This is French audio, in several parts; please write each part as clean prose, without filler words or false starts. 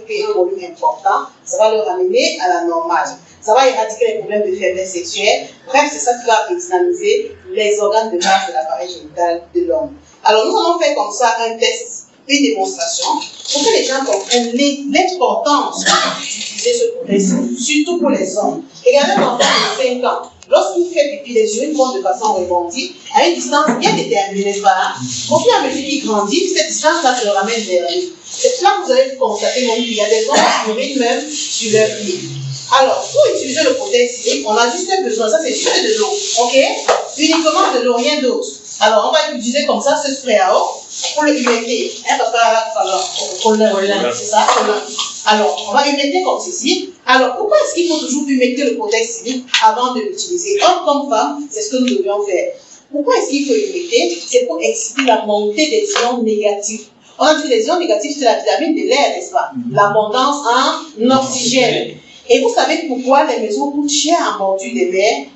récupérer un volume important, ça va le ramener à la normale. Ça va éradiquer les problèmes de faiblesse sexuelle. Bref, c'est ça qui va dynamiser les organes de base de l'appareil génital de l'homme. Alors, nous allons faire comme ça un test, une démonstration, pour que les gens comprennent l'importance d'utiliser ce protège, surtout pour les hommes. Regardez l'enfant de 5 ans. Lorsqu'il fait pipi, les urines vont de façon rebondie, à une distance bien déterminée, n'est-ce pas? Au fur et à mesure qu'il grandit, cette distance-là se ramène vers lui. C'est là que vous allez constater même qu'il y a des hommes qui urinent même sur leur pied. Alors, pour utiliser le protège silique, on a juste besoin, ça c'est juste de l'eau, ok? Uniquement de l'eau, rien d'autre. Alors, on va utiliser comme ça ce spray à eau pour le humecter. Hein, papa, c'est ça, alors, on va humecter comme ceci. Alors, pourquoi est-ce qu'il faut toujours humecter le protège silique avant de l'utiliser? Homme comme femme, c'est ce que nous devions faire. Pourquoi est-ce qu'il faut humecter? C'est pour exciter la montée des ions négatifs. On a dit les ions négatifs, c'est la vitamine de l'air, n'est-ce pas? L'abondance en oxygène. Et vous savez pourquoi les maisons coûtent cher en bordure de mer?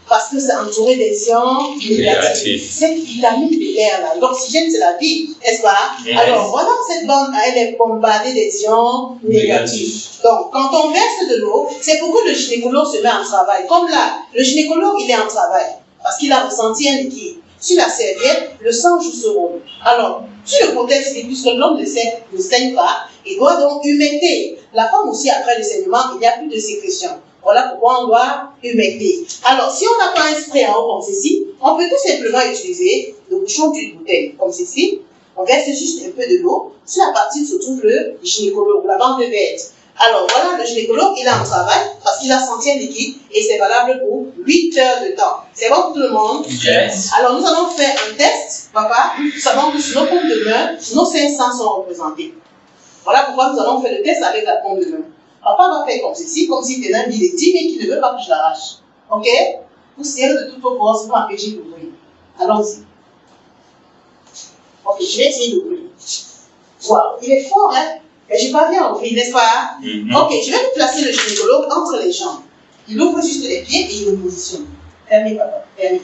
Parce que c'est entouré des ions négatifs. Cette vitamine de l'air là, l'oxygène c'est la vie, n'est-ce pas? Alors voilà, cette bande, elle est bombardée des ions négatifs. Donc quand on verse de l'eau, c'est pour que le gynécologue se met en travail. Comme là, le gynécologue il est en travail parce qu'il a ressenti un liquide. Sur la serviette, le sang joue ce rôle. Alors, sur le protège, puisque l'homme ne saigne pas, il doit donc humecter. La femme aussi, après le saignement, il n'y a plus de sécrétion. Voilà pourquoi on doit humecter. Alors, si on n'a pas un spray en haut comme ceci, on peut tout simplement utiliser le bouchon d'une bouteille comme ceci. On verse juste un peu de l'eau. Sur la partie où se trouve le gynécologue, la bande verte. Alors voilà, le gynécologue, il est en travail parce qu'il a senti un liquide et c'est valable pour 8 heures de temps. C'est bon pour tout le monde? Yes. Alors nous allons faire un test, papa. Nous savons que sur nos paumes de main, nos 500 sont représentés. Voilà pourquoi nous allons faire le test avec la paume de main. Papa va faire comme ceci, comme s'il tenait un billet de 10 000 qui ne veut pas que je l'arrache. Ok? Vous serrez de toutes vos forces pour empêcher d'ouvrir. Allons-y. Ok, je vais essayer d'ouvrir. Waouh, il est fort, hein? Mais je parviens à ouvrir, n'est-ce pas? Ok, je vais vous placer le gynécologue entre les jambes. Il ouvre juste les pieds et il le positionne. Fermez, papa, fermez.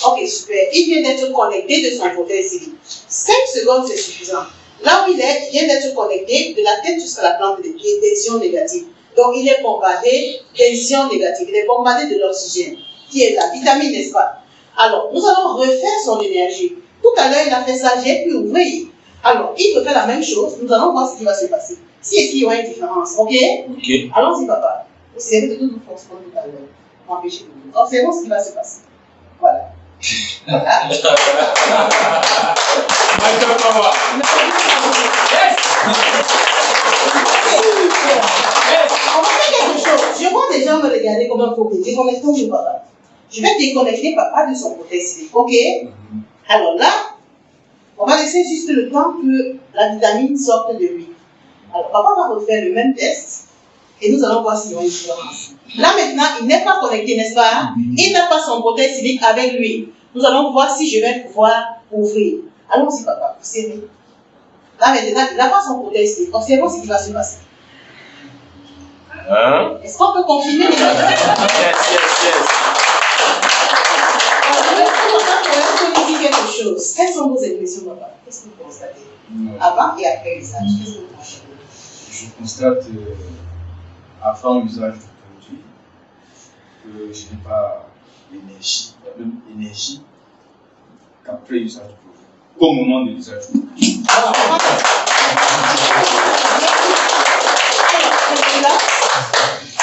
Ok, super. Il vient d'être connecté de son protège silique. 5 secondes, c'est suffisant. Là où il est, il vient d'être connecté de la tête jusqu'à la plante des pieds, des ions négatifs. Donc, il est bombardé des ions négatifs. Il est bombardé de l'oxygène, qui est la vitamine, n'est-ce pas? Alors, nous allons refaire son énergie. Tout à l'heure, il a fait ça, j'ai pu ouvrir. Alors, il peut faire la même chose. Nous allons voir ce qui va se passer. Si et s'il y aura une différence, ok? Ok. Allons-y, papa. Vous servez de toute force comme tout à l'heure. Empêchez vous. Observons ce qui va se passer. Voilà. On va faire quelque chose. Je vois des gens me regarder comme un faux. Déconnectons-nous, papa. Je vais déconnecter papa de son côté ici. Ok? Alors là, on va laisser juste le temps que la vitamine sorte de lui. Alors, papa va refaire le même test et nous allons voir s'il y a une différence. Là, maintenant, il n'est pas connecté, n'est-ce pas? Il n'a pas son protège silique avec lui. Nous allons voir si je vais pouvoir ouvrir. Allons-y, papa, vous serrez. Là, maintenant, il n'a pas son protège silique. Observons ce qui va se passer. Est-ce qu'on peut confirmer? Yes. Quelque chose. Quelles sont vos impressions, papa? Qu'est-ce que vous constatez avant et après l'usage? Qu'est-ce que vous constatez? Je constate, avant l'usage du produit, que je n'ai pas l'énergie, la même énergie qu'après l'usage du produit, au moment de l'usage du produit.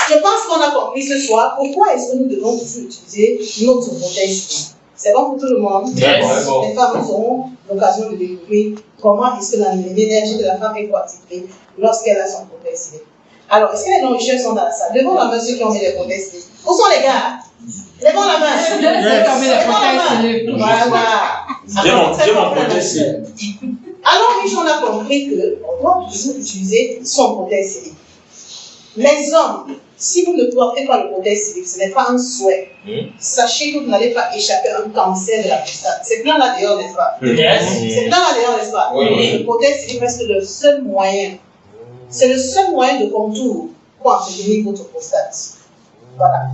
Je pense qu'on a compris ce soir pourquoi est-ce que nous devons toujours utiliser notre protège. C'est bon pour tout le monde. Yes. Les femmes auront l'occasion de découvrir comment est-ce que l'énergie de la femme est quantifiée lorsqu'elle a son protège silique. Alors, est-ce que les non-richeurs sont dans la salle? Levons la main ceux qui ont mis les protèges siliques. Où sont les gars? Levons la main. Voilà. J'ai mon protège silique. Alors, riche, on a compris qu'on doit toujours utiliser son protège silique. Les hommes, si vous ne portez pas le protège silique, ce n'est pas un souhait. Sachez que vous n'allez pas échapper à un cancer de la prostate. C'est plein là dehors, n'est-ce pas? C'est plein là dehors, n'est-ce pas? Le protège silique reste le seul moyen. C'est le seul moyen de contour pour entretenir votre prostate. Voilà.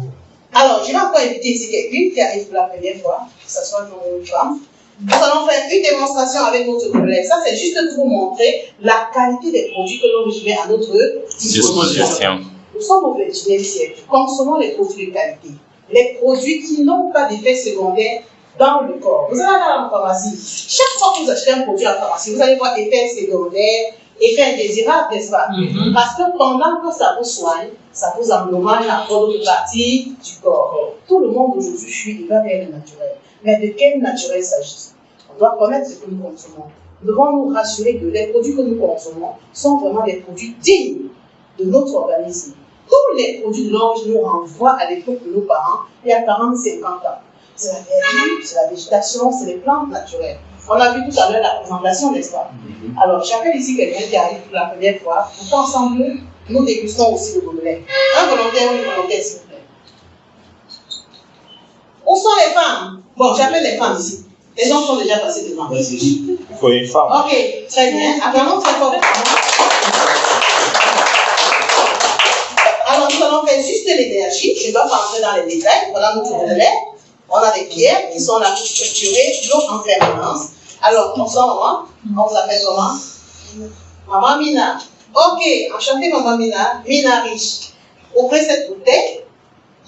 Alors, je vais encore inviter ici quelqu'un qui arrive pour la première fois, que ce soit une femme. Nous allons faire une démonstration avec notre gobelet. Ça, c'est juste pour vous montrer la qualité des produits que l'on met à notre disposition. Nous sommes au XXIe siècle. Consommons les produits de qualité. Les produits qui n'ont pas d'effet secondaire dans le corps. Vous allez aller en pharmacie. Chaque fois que vous achetez un produit en pharmacie, vous allez voir effet secondaire, effet indésirable, n'est-ce pas? Parce que pendant que ça vous soigne, ça vous endommage à d'autres parties du corps. Tout le monde aujourd'hui fuit vers le naturel. Mais de quel naturel s'agit-il? On doit connaître ce que nous consommons. Nous devons nous rassurer que les produits que nous consommons sont vraiment des produits dignes de notre organisme. Tous les produits de l'orge nous renvoient à l'époque de nos parents, il y a 40-50 ans. C'est la verdure, c'est la végétation, c'est les plantes naturelles. On a vu tout à l'heure la présentation, n'est-ce pas? Alors, j'appelle ici quelqu'un qui arrive pour la première fois, pour qu'ensemble, nous dégustons aussi le gobelet. Un volontaire ou une volontaire, s'il vous plaît. Où sont les femmes? Bon, j'appelle les femmes ici. Les hommes sont déjà passés devant. Il faut une femme. Ok, très bien. Attendons très fort. Alors, nous allons faire juste l'énergie. Je ne dois pas entrer dans les détails. Voilà notre gobelet. On a des pierres qui sont là pour structurer l'eau en permanence. Alors, on vous appelle comment? Maman Mina. Ok, enchantée Maman Mina. Mina riche. Ouvrez cette bouteille,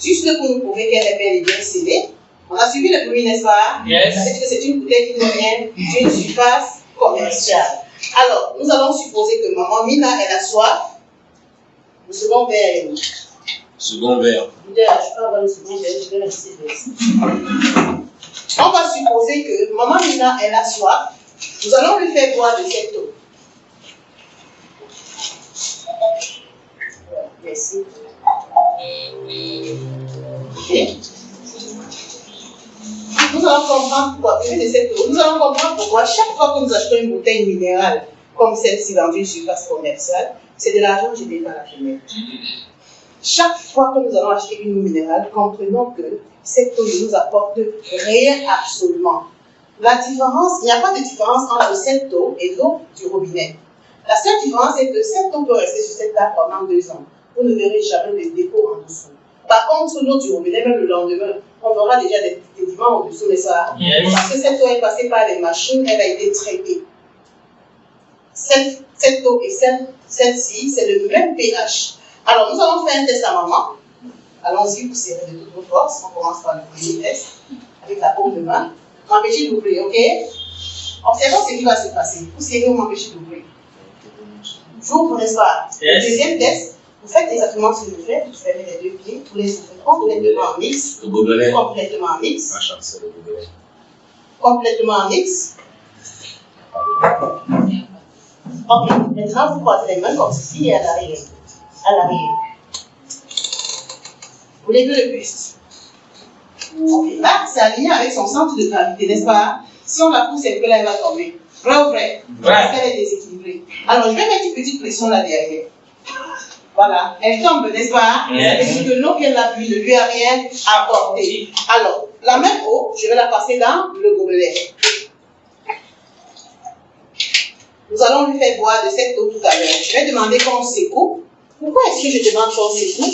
juste pour nous prouver qu'elle est bel et bien scellée. On a suivi le bruit, n'est-ce pas? Yes. Ça veut dire que c'est une bouteille qui nous vient d'une surface commerciale. Alors, nous allons supposer que Maman Mina, elle a soif. Le second verre est où? Second verre. Je peux avoir le second verre, je vais rester ici. On va supposer que Maman Mina, elle a soif. Nous allons lui faire boire de cette eau. Merci. Ok. Nous allons comprendre pourquoi, nous allons comprendre pourquoi chaque fois que nous achetons une bouteille minérale comme celle-ci dans une surface commerciale, c'est de l'argent jeté par la fenêtre. Chaque fois que nous allons acheter une eau minérale, comprenons que cette eau ne nous apporte rien absolument. La différence, il n'y a pas de différence entre cette eau et l'eau du robinet. La seule différence est que cette eau peut rester sur cette table pendant 2 ans. Vous ne verrez jamais de dépôt en dessous. Par contre, l'eau du robinet, même le lendemain, on verra déjà des sédiments en dessous de ça. Yes. Parce que cette eau est passée par des machines, elle a été traitée. Cette eau et celle-ci, c'est le même pH. Alors, nous allons faire un test à maman. Allons-y, vous serrez de toutes vos forces. On commence par le premier test, avec la paume de main. M'empêchez d'ouvrir, ok? Observons ce qui va se passer. Vous serrez ou m'empêchez d'ouvrir? J'ouvre, n'est-ce pas? Yes. Le deuxième test, vous faites exactement ce que je fais. Vous fermez les 2 pieds, vous les ouvrez complètement en mix. Le gobelet. Complètement en mix. Ma chance, le gobelet. Complètement en mix. Ok, maintenant vous croisez les mains comme ceci et à l'arrière. À l'arrière. Vous levez le buste. Ok, là, c'est aligné avec son centre de gravité, n'est-ce pas? Si on la pousse un peu là, elle va tomber. Vrai ou vrai? Parce qu'elle est déséquilibrée. Alors, je vais mettre une petite pression là derrière. Voilà, elle tombe, n'est-ce pas? Yes. Et que l'eau qu'elle a bu ne lui a rien apporté. Alors, la même eau, je vais la passer dans le gobelet. Nous allons lui faire boire de cette eau tout à l'heure. Je vais demander qu'on secoue. Pourquoi est-ce que je demande qu'on secoue?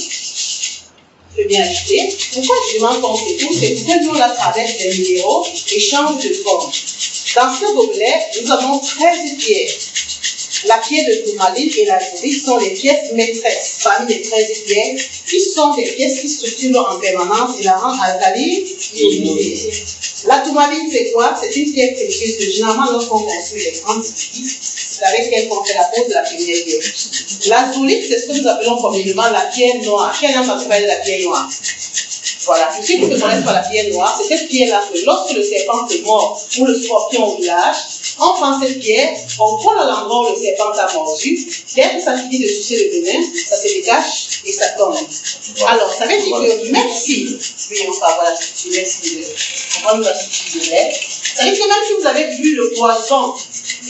Je vais bien ajouter. Pourquoi je demande qu'on secoue? C'est pour que l'eau la traverse des minéraux et change de forme. Dans ce gobelet, nous avons 13 pierres. La pierre de tourmaline et la tourite sont les pièces maîtresses parmi les 13 pierres, qui sont des pièces qui structurent l'eau en permanence et la rendent alcaline et ionisée. La tourmaline, c'est quoi? C'est une pierre précieuse que généralement, lorsqu'on construit les grandes édifices, c'est avec elle qu'on fait la pose de la première pierre. La tourite, c'est ce que nous appelons communément la pierre noire. Qui a entendu parler de la pierre noire? Voilà, pour ceux qui ne connaissent pas la pierre noire, c'est cette pierre-là que lorsque le serpent se mord ou le scorpion au village, on prend cette pierre, on colle à l'endroit où le serpent a mordu, dès que ça finit de sucer le venin, ça se détache et ça tombe. Alors, ça veut dire que même si, oui, on va avoir la structure, merci, on va nous la structure de l'air, ça veut dire que même si vous avez bu le poison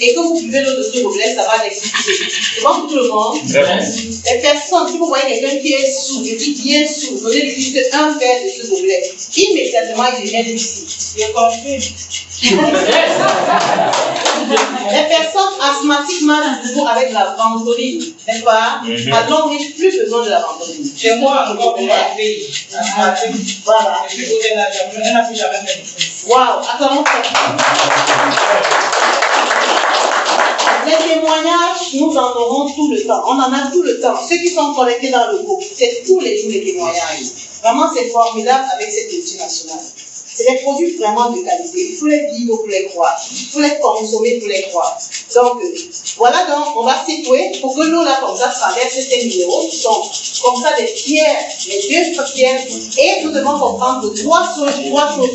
et que vous buvez l'eau de ce gobelet, ça va l'expulser. C'est bon pour tout le monde? Les personnes, si vous voyez quelqu'un qui est sous, je dis bien sous, donnez-lui juste un verre de ce gobelet. Immédiatement, il devient lucide. Les personnes asthmatiques marchent toujours avec la ventoline, n'est-ce pas? Maintenant, on n'a plus besoin de la ventoline. Chez moi, encore pour ma fille. Voilà. Je suis posé là, elle n'a plus jamais fait. Waouh, attends, les témoignages, nous en aurons tout le temps. On en a tout le temps. Ceux qui sont connectés dans le groupe, c'est tous les jours les témoignages. Vraiment, c'est formidable avec cette multinationale. C'est des produits vraiment de qualité. Il faut les vivre pour les croire. Il faut les consommer pour les croire. Donc, voilà, donc, on va situer pour que l'eau là, comme ça, traverse ces minéraux qui sont comme ça des pierres, les deux pierres. Et nous devons comprendre que trois choses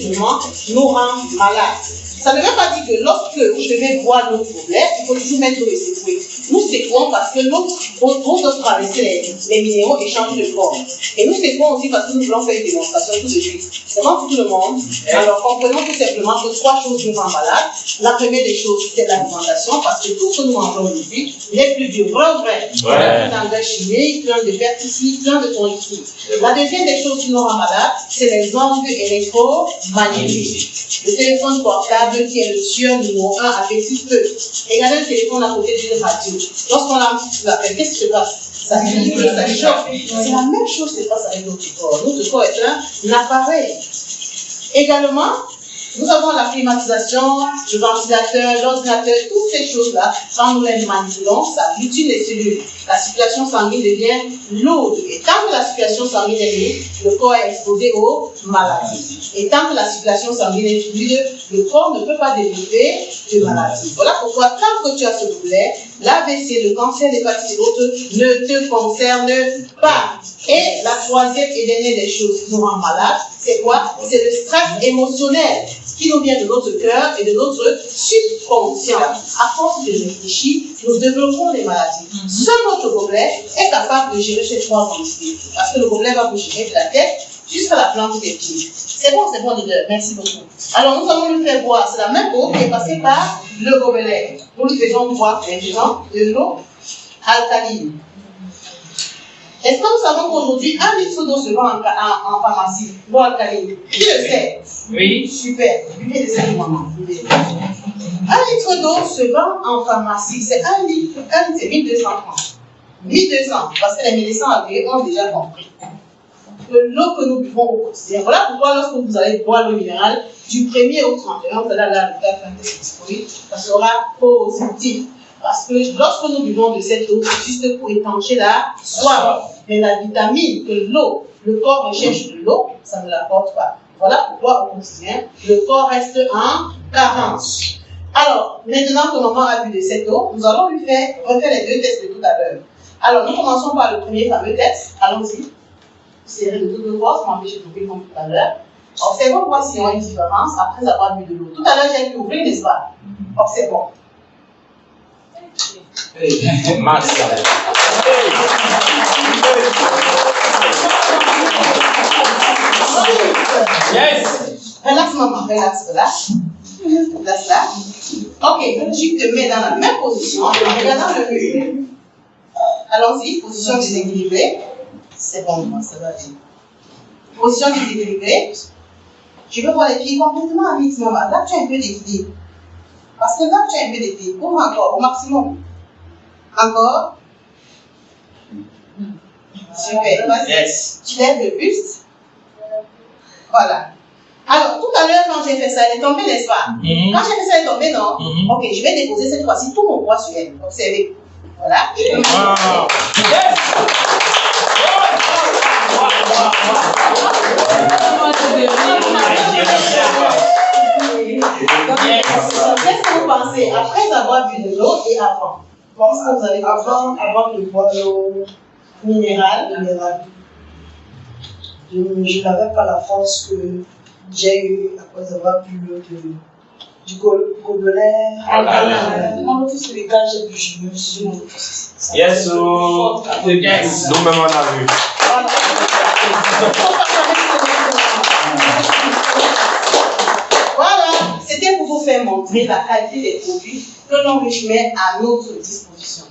seulement nous rendent malades. Ça ne veut pas dire que lorsque vous devez boire l'eau gobelet, il faut toujours mettre l'eau et secouer. Nous secouons parce que l'eau, pour traverser les minéraux et changer de forme. Et nous secouons aussi parce que nous voulons faire une démonstration tout de suite. C'est bon pour tout le monde. Alors, comprenons tout simplement que trois choses nous rendent malades. La première des choses, c'est l'alimentation, parce que tout ce que nous mangeons aujourd'hui n'est plus bio. Vrai. Plein d'engrais chimiques, plein de pesticides, plein de toxines. La deuxième des choses qui nous rend malades, c'est les ondes électromagnétiques. Le téléphone portable qui est le tueur numéro 1 à petit feu. Regardez le téléphone à côté d'une radio. Lorsqu'on l'appelle, qu'est-ce qui se passe? Ça vibre, ça chauffe. C'est la même chose qui se passe avec notre corps. Notre corps est un appareil. Également, nous avons la climatisation, le ventilateur, l'ordinateur, toutes ces choses-là, quand nous les manipulons, ça mutile les cellules. La circulation sanguine devient lourde. Et tant que la circulation sanguine est lourde, le corps est exposé aux maladies. Et tant que la circulation sanguine est fluide, le corps ne peut pas développer de maladies. Voilà pourquoi, tant que tu as ce gobelet, l'AVC, le cancer, l'hépatite et autres ne te concernent pas. Et la troisième et dernière des choses qui nous rend malades, c'est quoi? C'est le stress émotionnel qui nous vient de notre cœur et de notre subconscient. À force de réfléchir, nous développons des maladies. Seul notre gobelet est capable de gérer ces trois quantités. Parce que le gobelet va vous gérer de la tête jusqu'à la plante des pieds. C'est bon, leader. Merci beaucoup. Alors, nous allons lui faire boire. C'est la même eau qui est passée par le gobelet. Nous lui faisons boire maintenant de l'eau alcaline. Est-ce que nous savons qu'aujourd'hui, 1 litre d'eau se vend en pharmacie, l'eau alcaline? Qui le sait? Oui. Super. Buvez de cette maman. 1 litre d'eau se vend en pharmacie. C'est 1 litre. 1 litre, c'est 1200 francs. 1200, parce que les médecins agréés ont déjà compris que l'eau que nous buvons au quotidien. Voilà pourquoi, lorsque vous allez boire l'eau minérale, du 1er au 31, vous allez aller à l'hôpital faire un test disponible, ça sera positif. Parce que lorsque nous buvons de cette eau, c'est juste pour étancher la soif. Mais la vitamine que l'eau, le corps recherche de l'eau, ça ne l'apporte pas. Voilà pourquoi au quotidien, le corps reste en carence. Alors, maintenant que maman a bu de cette eau, nous allons lui refaire les deux tests de tout à l'heure. Alors, nous commençons par le premier fameux test. Allons-y. Serrez de toutes nos forces, m'empêcher de trouver comme tout à l'heure. Observons voir s'il y a une différence après avoir bu de l'eau. Tout à l'heure, j'ai pu ouvrir, n'est-ce pas? Observons. Yes. Relax, maman, relax. Relax là. Ok, tu te mets dans la même position, en regardant le mur. Allons-y, position déséquilibrée. C'est bon, moi, ça va aller. Position déséquilibrée. Je veux voir les pieds complètement à mix, maman. Là, tu as un peu d'équilibre. Parce que là, tu as un peu d'équilibre. Ouvre encore, au maximum. Encore. Super. Yes. Tu lèves le buste. Voilà. Alors, tout à l'heure, quand j'ai fait ça, elle est tombée, n'est-ce pas? Quand j'ai fait ça, elle est tombée, non? Ok, je vais déposer cette fois-ci tout mon poids sur elle. Observez. Voilà. Wow. Yes. Qu'est-ce que vous pensez après avoir bu de l'eau et avant? Qu'est-ce que vous avez avant de boire l'eau minérale? Je n'avais pas la force que j'ai eue après avoir bu l'eau du gobelet. Mon lotus, c'est les cas, j'ai bu, je me suis mon lotus. Yes, so yes. Nous-mêmes, on a vu. Voilà, c'était pour vous faire fait montrer la qualité des produits que l'Enrichissement met à notre disposition.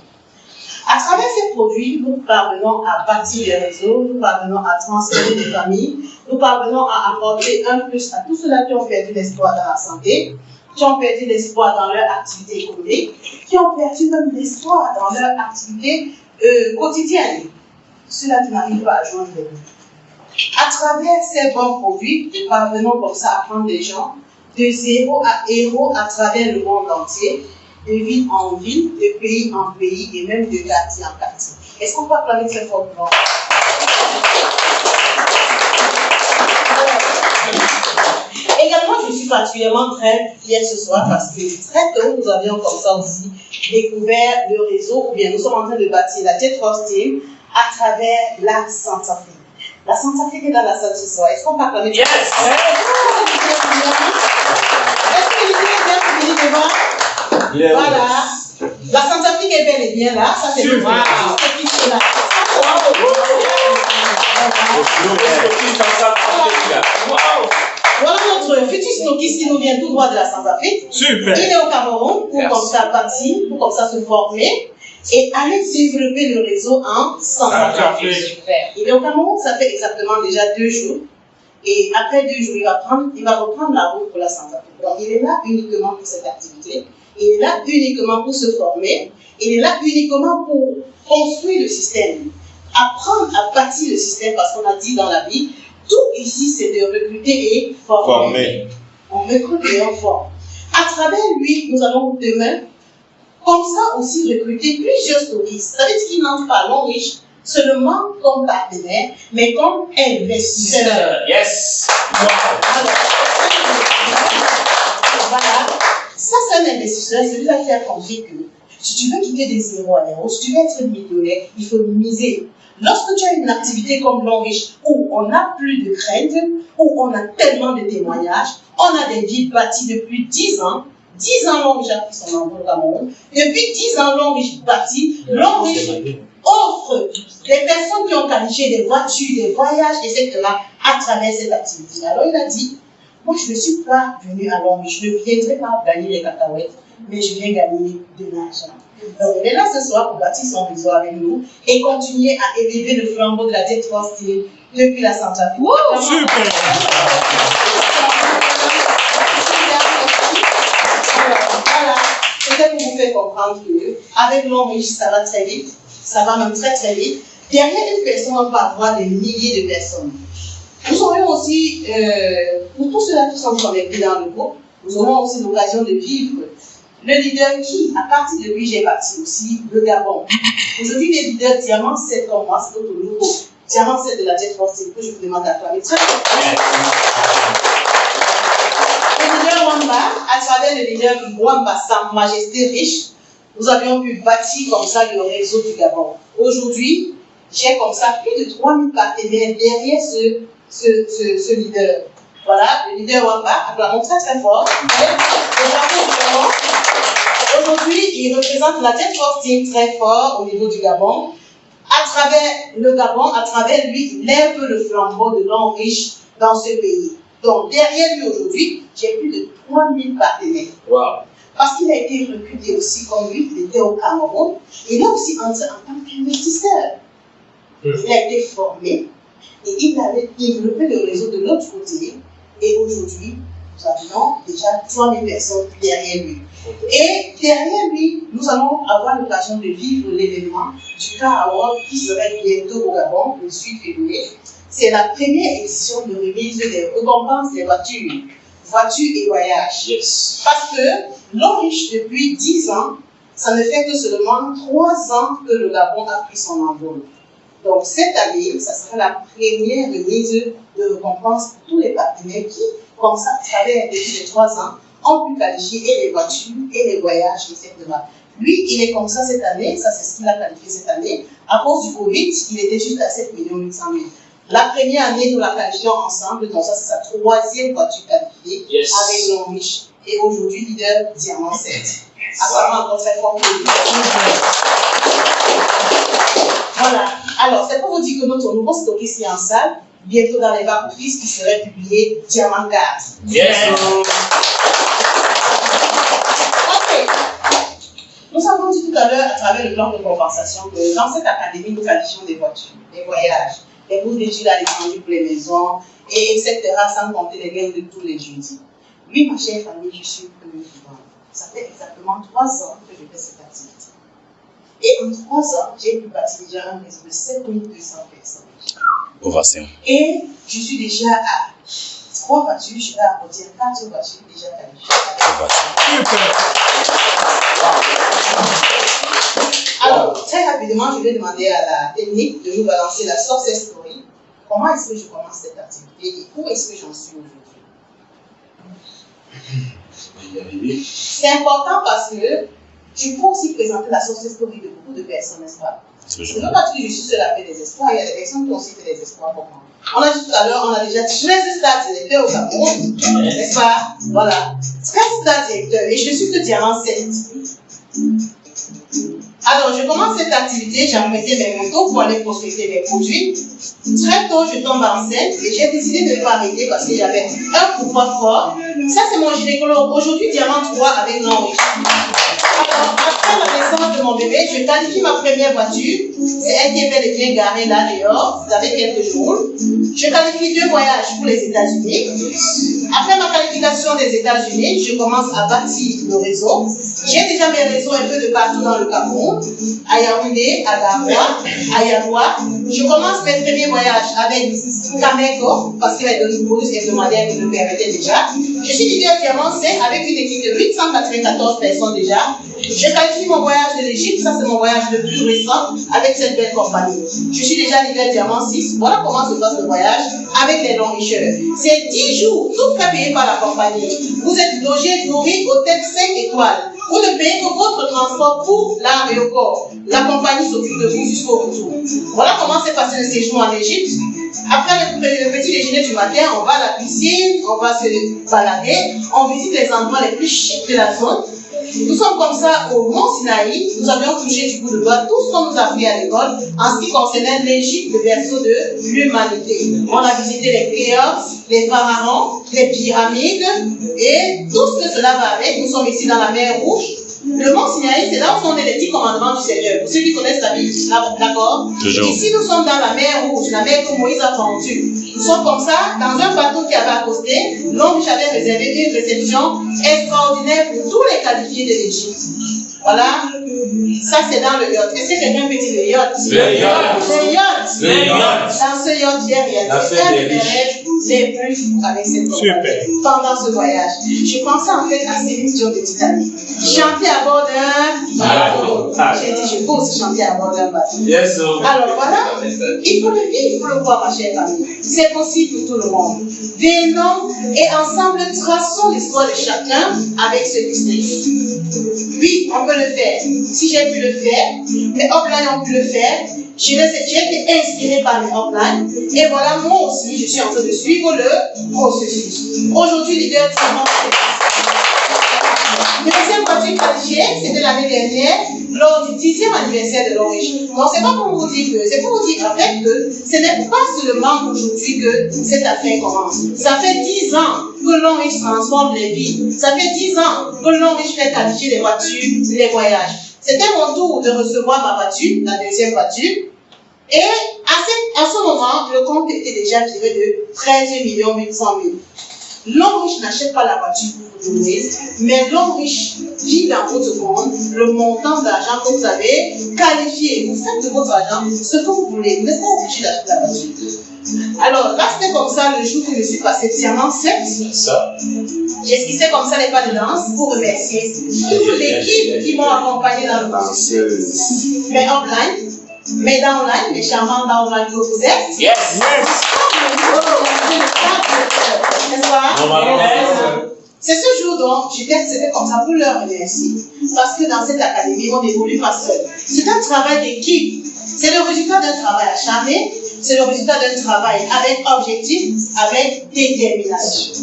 À travers ces produits, nous parvenons à bâtir des réseaux, nous parvenons à transformer des familles, nous parvenons à apporter un plus à tous ceux-là qui ont perdu l'espoir dans la santé, qui ont perdu l'espoir dans leur activité économique, qui ont perdu même l'espoir dans leur activité quotidienne. Ceux-là qui n'arrivent pas à joindre les deux. À travers ces bons produits, nous parvenons comme ça à prendre des gens de zéro à héros à travers le monde entier, de ville en ville, de pays en pays et même de quartier en quartier. Est-ce qu'on peut acclamer très fortement? Également, je suis particulièrement très fière ce soir parce que très tôt, nous avions comme ça aussi découvert le réseau, ou bien nous sommes en train de bâtir la Jet Force Team à travers la Centrafrique. La Centrafrique est dans la salle ce soir. Est-ce qu'on peut acclamer? Yes! Est-ce que l'idée est bien publiée devant? Yes. Voilà. La Centrafrique est bel et bien là. Ça, c'est le Wow. Voilà notre futur snokiste qui nous vient tout droit de la Centrafrique. Super. Il est au Cameroun pour comme ça bâtir, pour comme ça se former et aller développer le réseau en Centrafrique. Il est au Cameroun, ça fait exactement déjà 2 jours. Et après 2 jours, il va reprendre la route pour la Centrafrique. Donc il est là uniquement pour cette activité. Il est là uniquement pour se former. Il est là uniquement pour construire le système. Apprendre à bâtir le système parce qu'on a dit dans la vie, tout ici c'est de recruter et former. On recrute et on forme. À travers lui, nous allons demain, comme ça aussi recruter plusieurs stockistes. Ça veut dire qu'ils n'entrent pas l'Enrichissement seulement comme partenaire, mais comme investisseur. Yes. Voilà. Ça, c'est un investisseur, celui-là qui a compris que si tu veux quitter des zéros à l'euro, si tu veux être millionnaire, il faut miser. Lorsque tu as une activité comme l'Enrichissement, où on n'a plus de crainte, où on a tellement de témoignages, on a des vies bâties depuis 10 ans. 10 ans, l'Enrichissement a pris son envol au Cameroun. Depuis 10 ans, l'Enrichissement bâti, l'Enrichissement offre des personnes qui ont qualifié des voitures, des voyages, etc. à travers cette activité. Alors il a dit, moi je ne suis pas venu à l'Enrichissement, je ne viendrai pas gagner les cacahuètes, mais je viens gagner de l'argent. Donc on est là ce soir pour bâtir son réseau avec nous et continuer à élever le flambeau de la Jet Force Team depuis la Centrafrique. Wow, super. Voilà, peut-être pour vous faire comprendre qu'avec l'Enrichissement, ça va très vite, ça va même très très vite. Derrière une personne, on va avoir des milliers de personnes. Nous aurons aussi, pour tous ceux-là qui sont connectés dans le groupe, nous aurons aussi l'occasion de vivre le leader qui, à partir de lui, j'ai bâti aussi le Gabon. Aujourd'hui, les leaders Diamant 7 comme moi, c'est notre nouveau Diamant 7 de la Jet Force Team que je vous demande d'acclamer très fort. Le leader Wamba, à travers le leader Wamba, sa majesté riche, nous avions pu bâtir comme ça le réseau du Gabon. Aujourd'hui, j'ai comme ça plus de 3000 partenaires derrière ce leader. Voilà, le leader Wamba, acclamons très très fort. Aujourd'hui, il représente la Jet Force Team très fort au niveau du Gabon. À travers le Gabon, à travers lui, il lève le flambeau de l'Enrichissement dans ce pays. Donc, derrière lui aujourd'hui, j'ai plus de 3000 partenaires. Wow. Parce qu'il a été recruté aussi comme lui, il était au Cameroun. Il est aussi entré en tant qu'investisseur. Il a été formé et il avait développé le réseau de l'autre côté. Et aujourd'hui, nous avions déjà 3000 personnes derrière lui. Et derrière lui, nous allons avoir l'occasion de vivre l'événement du Car Award qui serait bientôt au Gabon, le 8 février. C'est la première édition de remise des récompenses des voitures et voyages. Yes. Parce que l'Enrichissement, depuis 10 ans, ça ne fait que seulement 3 ans que le Gabon a pris son envol. Donc cette année, ça sera la première remise de récompense pour tous les partenaires qui, comme ça, à travers les 3 ans, ont pu qualifier et les voitures, et les voyages, etc. Lui, il est comme ça cette année, ça c'est ce qu'il a qualifié cette année. À cause du Covid, il était juste à 7 800 000. La première année, nous la qualifions ensemble, donc ça c'est sa 3e voiture qualifiée avec l'Enrichissement. Et aujourd'hui, leader Diamant 7. Apparemment, encore très fort pour lui. Voilà. Alors, c'est pour vous dire que notre nouveau stockiste est en salle, bientôt dans les back office qui serait publié Diamant 4. Yes. tout à l'heure à travers le plan de compensation que dans cette académie, nous qualifions des voitures, des voyages, des bourses d'études à l'étranger pour les maisons, et etc., sans compter les gains de tous les jeudis. Oui, ma chère famille, je suis premier vivant. Ça fait exactement 3 ans que je fais cette activité. Et en 3 ans, j'ai pu bâtir déjà un réseau de 7200 personnes. Ovation. Et je suis déjà à 3 voitures, je vais apporter 4 voitures déjà qualifiées. Alors, très rapidement, je vais demander à la technique de nous balancer la success story. Comment est-ce que je commence cette activité et où est-ce que j'en suis aujourd'hui? C'est important parce que tu peux aussi présenter la success story de beaucoup de personnes, n'est-ce pas? C'est pas parce que je suis seule à faire des espoirs, il y a des personnes qui ont aussi fait des espoirs pour moi. On a dit tout à l'heure, on a déjà 13 stades directeurs au Cameroun, n'est-ce pas? Voilà. 13 stades directeurs et je suis que diamant 7. Alors, je commence cette activité, j'ai emprunté mes motos pour aller prospecter mes produits. Très tôt, je tombe enceinte et j'ai décidé de ne pas arrêter parce que j'avais un pouvoir fort. Ça, c'est mon gynécologue. Aujourd'hui, diamant 3 avec non-riche. Alors, après la naissance de mon bébé, je qualifie ma première voiture. C'est elle qui est bel et bien garée là dehors. Vous avez quelques jours. Je qualifie 2 voyages pour les États-Unis. Après ma qualification des États-Unis, je commence à bâtir le réseau. J'ai déjà mes réseaux un peu de partout dans le Cameroun, à Yaoundé, à Garoua, à Yagoua. Je commence mes premiers voyages avec Cameco, parce qu'il y avait des bonus hebdomadaires qui me permettaient déjà. Je suis leader diamant 5 avec une équipe de 894 personnes déjà. Je qualifie mon voyage de l'Égypte, ça c'est mon voyage le plus récent avec cette belle compagnie. Je suis déjà leader diamant 6. Voilà comment se passe le voyage avec les non-richeurs. C'est 10 jours, tout frais payé par la compagnie. Vous êtes logé, nourri, hôtel 5 étoiles. Vous ne payez que votre transport pour l'aéroport. La compagnie s'occupe de vous jusqu'au retour. Voilà comment s'est passé le séjour en Égypte. Après le petit déjeuner du matin, on va à la piscine, on va se balader, on visite les endroits les plus chics de la zone. Nous sommes comme ça au Mont Sinaï, nous avions touché du bout de doigt tout ce qu'on nous a appris à l'école en ce qui concernait l'Égypte, le berceau de l'humanité. On a visité les Khéops, les pharaons, les pyramides et tout ce que cela va avec. Nous sommes ici dans la mer Rouge. Le Mont Sinaï, c'est là où sont les 10 commandements du Seigneur. Pour ceux qui connaissent la Bible, d'accord? Ici, nous sommes dans la mer Rouge, la mer que Moïse a fendue. Nous sommes comme ça, dans un bateau qui avait accosté. L'homme avait réservé une réception extraordinaire pour tous les qualifiés de l'Égypte. Voilà, ça c'est dans le yacht. Est-ce que quelqu'un peut dire le yacht? Le yacht. Le yacht. Le yacht. Dans ce yacht, j'ai réalisé un de mes rêves les plus fous avec cette compagnie. Pendant ce voyage, je pensais en fait à Céline Dion de Titanic. Chanter à bord d'un bateau. J'ai dit, je peux aussi chanter à bord d'un bateau. Yes, sir. Alors voilà, il faut le vivre, il faut le voir, ma chère famille. C'est possible pour tout le monde. Venons et ensemble traçons l'histoire de chacun avec ce business. Oui, on peut le faire. Si j'ai pu le faire, mes uplines ont pu le faire. J'ai été inspiré par mes uplines. Et voilà, moi aussi, je suis en train de suivre le processus. Aujourd'hui, leader diamant. Le deuxième voiture qualifiée, c'était l'année dernière, lors du 10e anniversaire de l'Origine. Donc, c'est pas pour vous dire que, c'est pour vous dire en fait que ce n'est pas seulement aujourd'hui que cette affaire commence. Ça fait 10 ans que l'Origine transforme les vies. Ça fait 10 ans que l'Origine fait qualifier les voitures, les voyages. C'était mon tour de recevoir ma voiture, la deuxième voiture. Et à ce moment, le compte était déjà viré de 13 800 000. L'homme riche n'achète pas la voiture pour vous donner, mais l'homme riche vit dans votre compte le montant d'argent que vous avez qualifié. Vous faites de votre argent ce que vous voulez. Vous n'êtes pas obligé d'acheter la voiture. Alors là, c'était comme ça le jour où je suis passé diamant 7. J'ai esquissé comme ça les pas de danse pour remercier toute l'équipe qui m'ont accompagné dans le processus. Mes online, mes downline, mes charmants downline que vous êtes. Yes. C'est ce jour dont c'était comme ça pour leur remercier. Parce que dans cette académie, on n'évolue pas seul. C'est un travail d'équipe. C'est le résultat d'un travail acharné. C'est le résultat d'un travail avec objectif, avec détermination.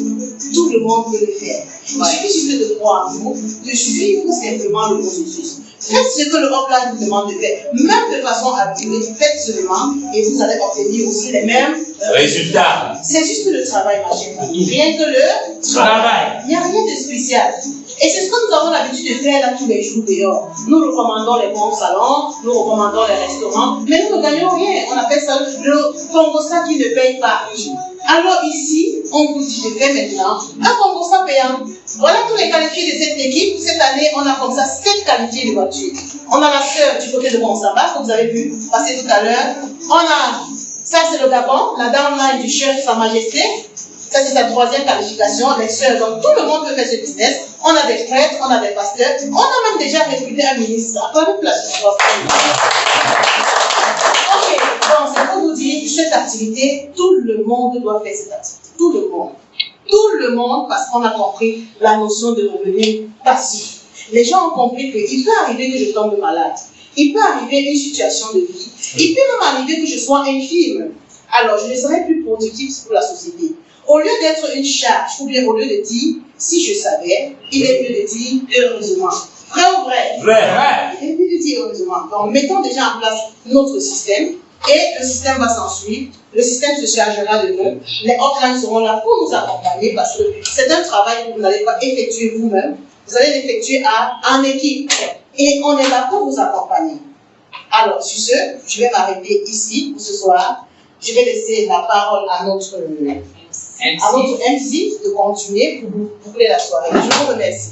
Tout le monde peut le faire. Il suffit juste de croire en vous, de suivre simplement le processus. Faites ce que le Hopline vous demande de faire, même de façon appuyée, faites seulement et vous allez obtenir aussi les mêmes résultats. C'est juste le travail, ma chère famille. Rien que le Travail. Il n'y a rien de spécial. Et c'est ce que nous avons l'habitude de faire là tous les jours dehors. Nous recommandons les bons salons, nous recommandons les restaurants, mais nous ne gagnons rien. On appelle ça le Congosa qui ne paye pas. Alors ici, on vous dit de faire maintenant un Congosa payant. Voilà tous les qualifiés de cette équipe. Cette année, on a comme ça 7 qualifiés de voitures. On a la sœur du côté de Monsamba, que vous avez vu passer tout à l'heure. On a, ça c'est le Gabon, la downline du chef Sa Majesté. Ça, c'est sa 3e qualification, les sœurs. Donc, tout le monde peut faire ce business. On a des prêtres, on a des pasteurs. On a même déjà recruté un ministre. À quoi place? Ok, donc, c'est pour vous dire, cette activité, tout le monde doit faire cette activité. Tout le monde. Tout le monde, parce qu'on a compris la notion de revenu passif. Les gens ont compris qu'il peut arriver que je tombe malade. Il peut arriver une situation de vie. Il peut même arriver que je sois infirme. Alors, je ne serai plus productif pour la société. Au lieu d'être une charge, ou bien au lieu de dire, si je savais, il est mieux de dire heureusement. Vrai ou vrai? Vrai. Il est mieux de dire heureusement. Donc, mettons déjà en place notre système, et le système va s'en suivre. Le système se chargera de nous. Les hotlines seront là pour nous accompagner, parce que c'est un travail que vous n'allez pas effectuer vous-même. Vous allez l'effectuer en équipe. Et on est là pour vous accompagner. Alors, sur ce, je vais m'arrêter ici pour ce soir. Je vais laisser la parole à notre MC de continuer pour boucler la soirée. Je vous remercie.